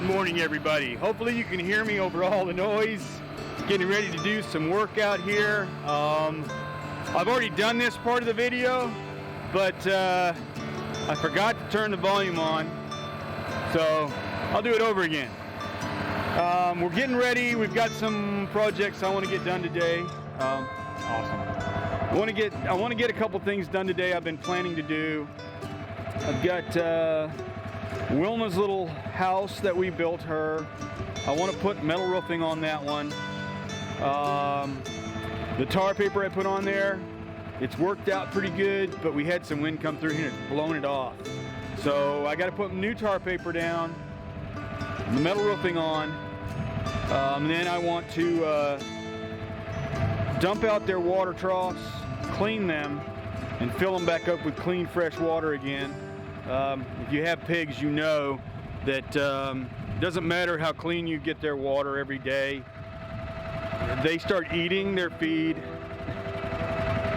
morning, everybody. Hopefully you can hear me over all the noise. Getting ready to do some work out here. I've already done this part of the video, but I forgot to turn the volume on, so I'll do it over again. We're getting ready. We've got some projects I want to get done today. Awesome. I want to get a couple things done today I've been planning to do. I've got Wilma's little house that we built her. I want to put metal roofing on that one. The tar paper I put on there, it's worked out pretty good, but we had some wind come through here and it's blown it off. So I got to put new tar paper down, the metal roofing on, and then I want to dump out their water troughs, clean them, and fill them back up with clean, fresh water again. If you have pigs, you know that it doesn't matter how clean you get their water every day. They start eating their feed.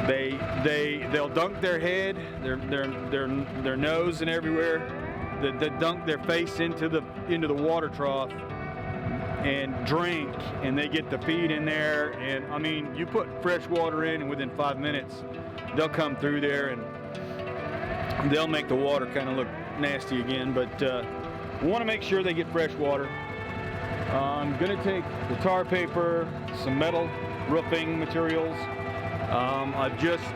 They'll dunk their head, their nose, and everywhere. They dunk their face into the water trough and drink, and they get the feed in there. And I mean, you put fresh water in, and within 5 minutes, they'll come through there and they'll make the water kind of look nasty again. But we want to make sure they get fresh water. I'm going to take the tar paper, some metal roofing materials. I've just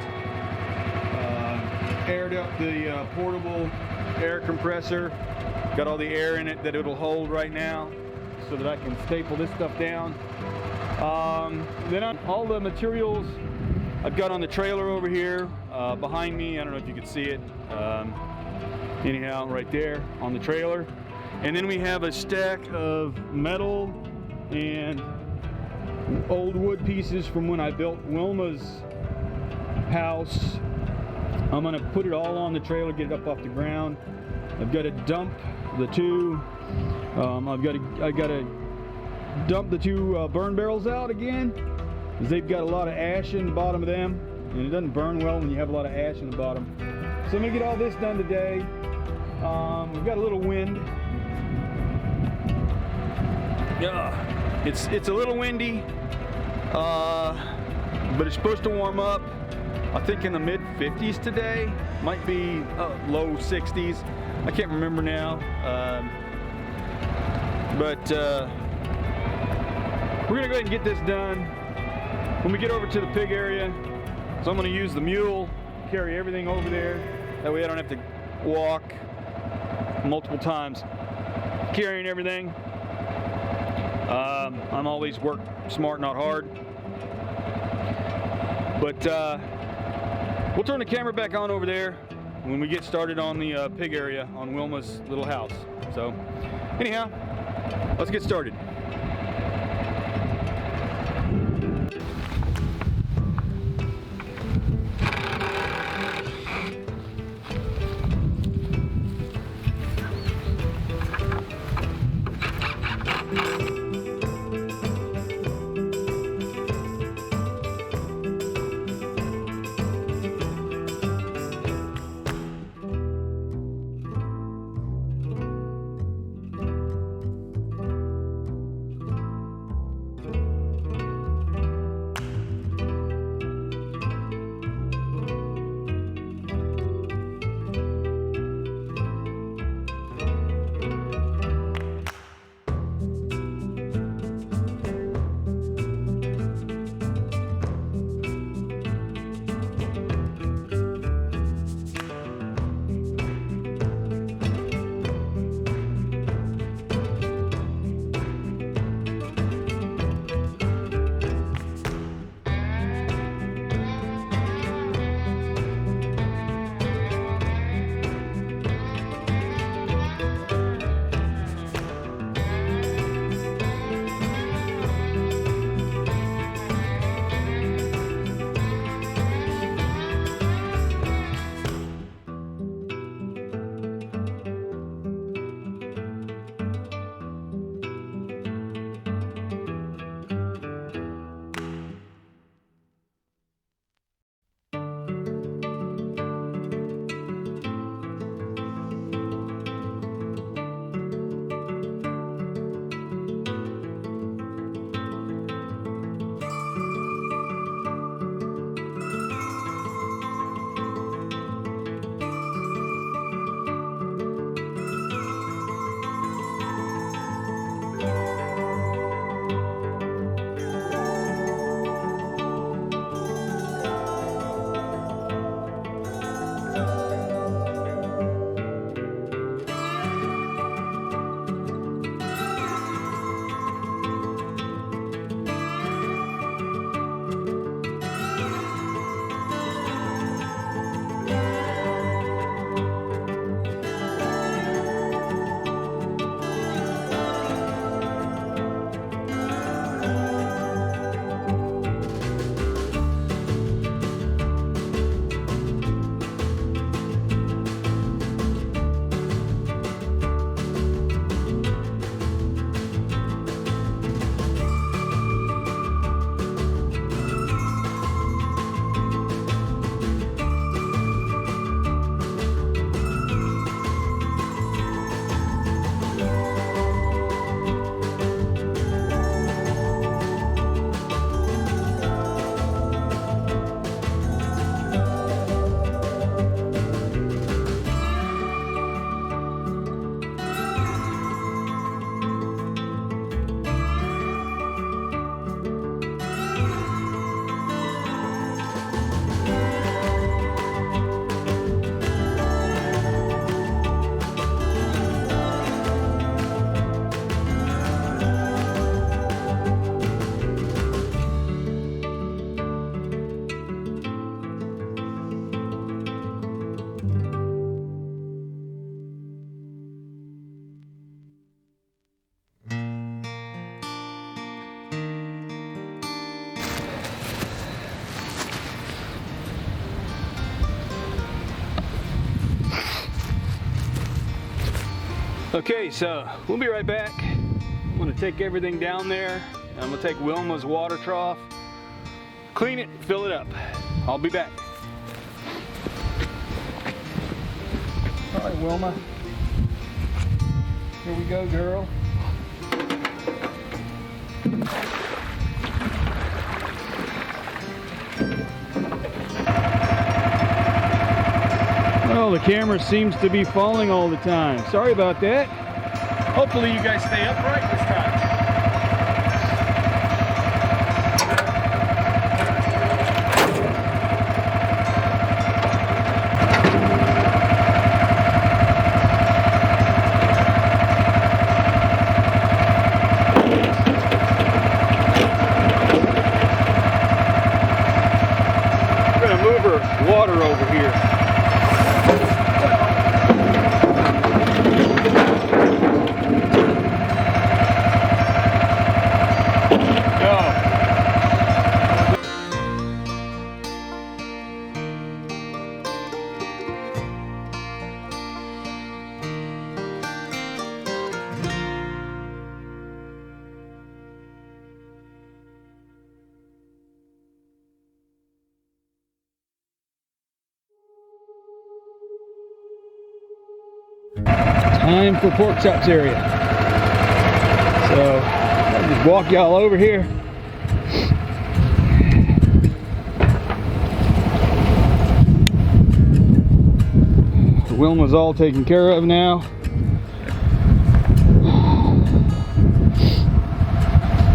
aired up the portable air compressor. Got all the air in it that it'll hold right now so that I can staple this stuff down. Then all the materials I've got on the trailer over here behind me. I don't know if you can see it. Anyhow, right there on the trailer. And then we have a stack of metal and old wood pieces from when I built Wilma's house. I'm gonna put it all on the trailer, get it up off the ground. I've got to dump the two. I got to dump the two burn barrels out again, because they've got a lot of ash in the bottom of them, and it doesn't burn well when you have a lot of ash in the bottom. So I'm gonna get all this done today. We've got a little wind. It's a little windy, but it's supposed to warm up. I think in the mid 50s today, might be low 60s. I can't remember now, but we're gonna go ahead and get this done. When we get over to the pig area, so I'm gonna use the mule, carry everything over there. That way I don't have to walk multiple times carrying everything. I'm always work smart, not hard. But we'll turn the camera back on over there when we get started on the pig area on Wilma's little house. So anyhow, let's get started. Okay, so we'll be right back. I'm gonna take everything down there. I'm gonna take Wilma's water trough, clean it, fill it up. I'll be back. All right, Wilma. Here we go, girl. Well, the camera seems to be falling all the time. Sorry about that. Hopefully you guys stay upright this time. We're gonna move her water over here. Time for pork chops area. So I'll just walk y'all over here. Wilma's all taken care of now.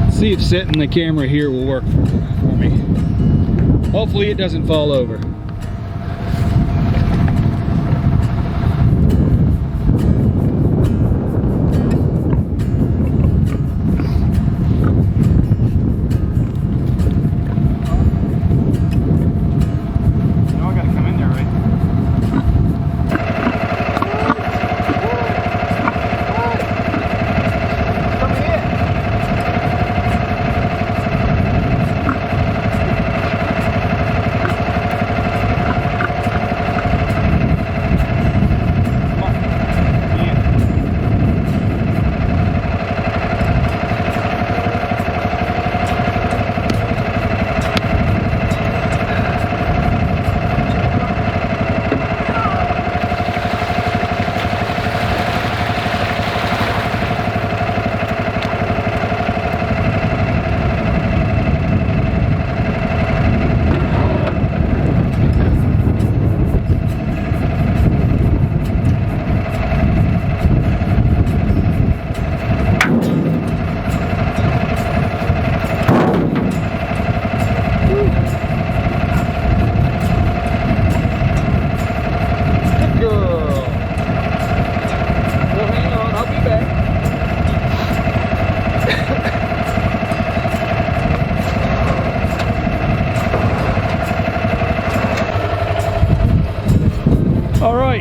Let's see if setting the camera here will work for me. Hopefully it doesn't fall over.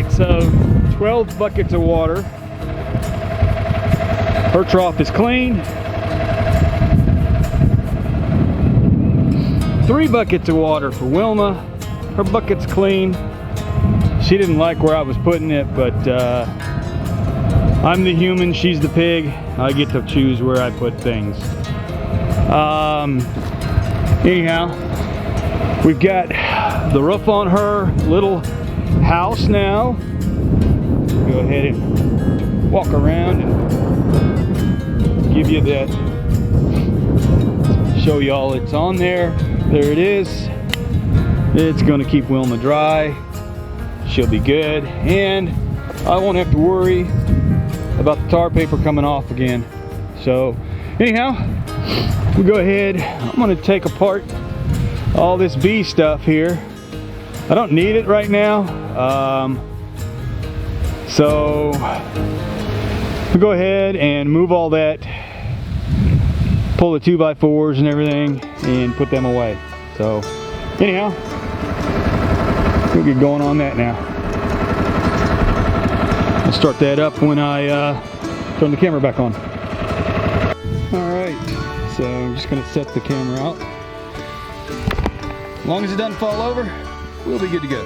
So 12 buckets of water. Her trough is clean. 3 buckets of water for Wilma. Her bucket's clean. She didn't like where I was putting it, but I'm the human, she's the pig. I get to choose where I put things. Anyhow, we've got the roof on her little house now. Go ahead and walk around and give you that, show y'all it's on there. There it is. It's going to keep Wilma dry. She'll be good, and I won't have to worry about the tar paper coming off again. So anyhow, we go ahead. I'm going to take apart all this bee stuff here. I don't need it right now, so we'll go ahead and move all that, pull the 2x4s and everything, and put them away. So anyhow, we'll get going on that now. I'll start that up when I turn the camera back on. Alright, so I'm just going to set the camera out. As long as it doesn't fall over, we'll be good to go.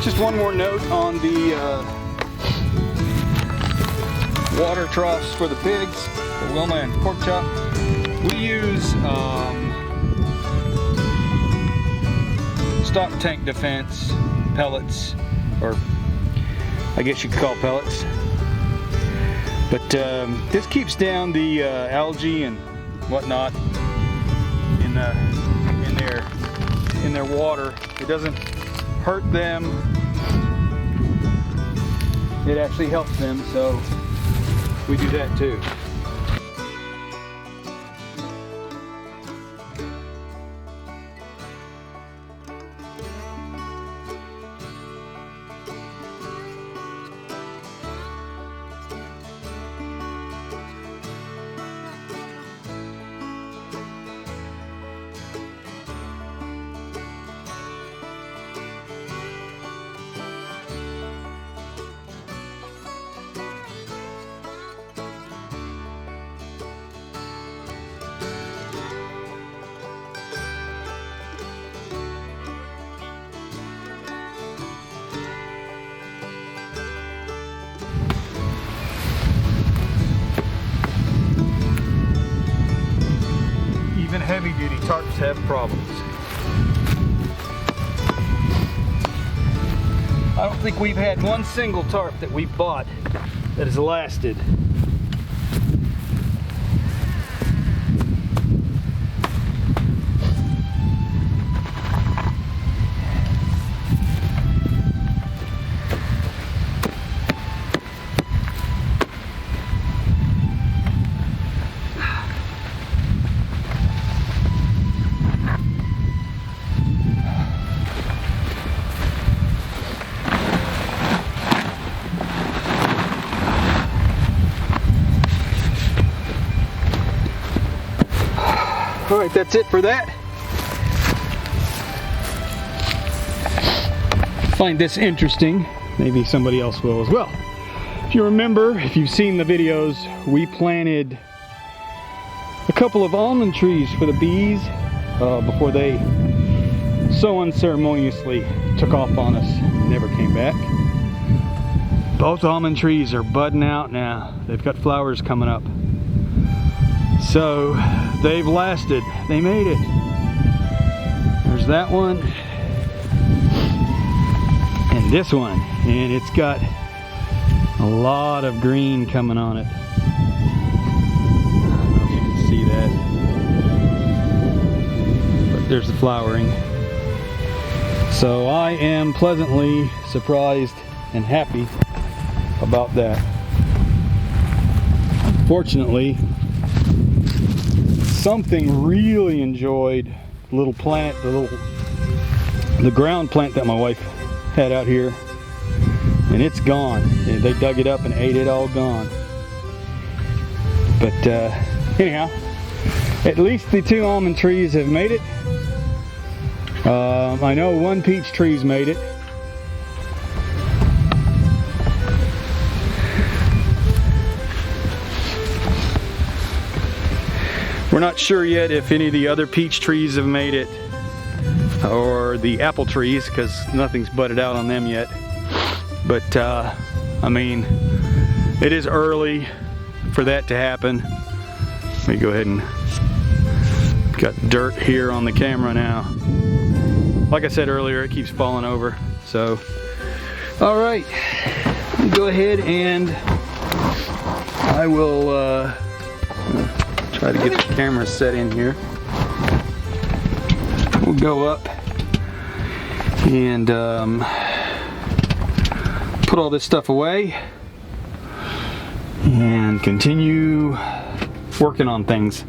Just one more note on the water troughs for the pigs, for Wilma and Pork Chop. We use stock tank defense pellets, or I guess you could call pellets. But this keeps down the algae and whatnot in their water. It doesn't hurt them. It actually helps them, so we do that too. Heavy-duty tarps have problems. I don't think we've had one single tarp that we've bought that has lasted. All right, that's it for that. Find this interesting. Maybe somebody else will as well. If you remember, if you've seen the videos, we planted a couple of almond trees for the bees before they so unceremoniously took off on us and never came back. Both almond trees are budding out now. They've got flowers coming up. So they've lasted. They made it. There's that one and this one, and it's got a lot of green coming on it. I don't know if you can see that, but there's the flowering. So I am pleasantly surprised and happy about that. Fortunately, something really enjoyed the little plant, the ground plant that my wife had out here, and it's gone. They dug it up and ate it all gone. But anyhow, at least the two almond trees have made it. I know one peach tree's made it. We're not sure yet if any of the other peach trees have made it, or the apple trees, because nothing's budded out on them yet. But I mean, it is early for that to happen. Let me go ahead and got dirt here on the camera now. Like I said earlier, it keeps falling over. So, all right, go ahead and I will try to get the camera set in here. We'll go up and put all this stuff away and continue working on things.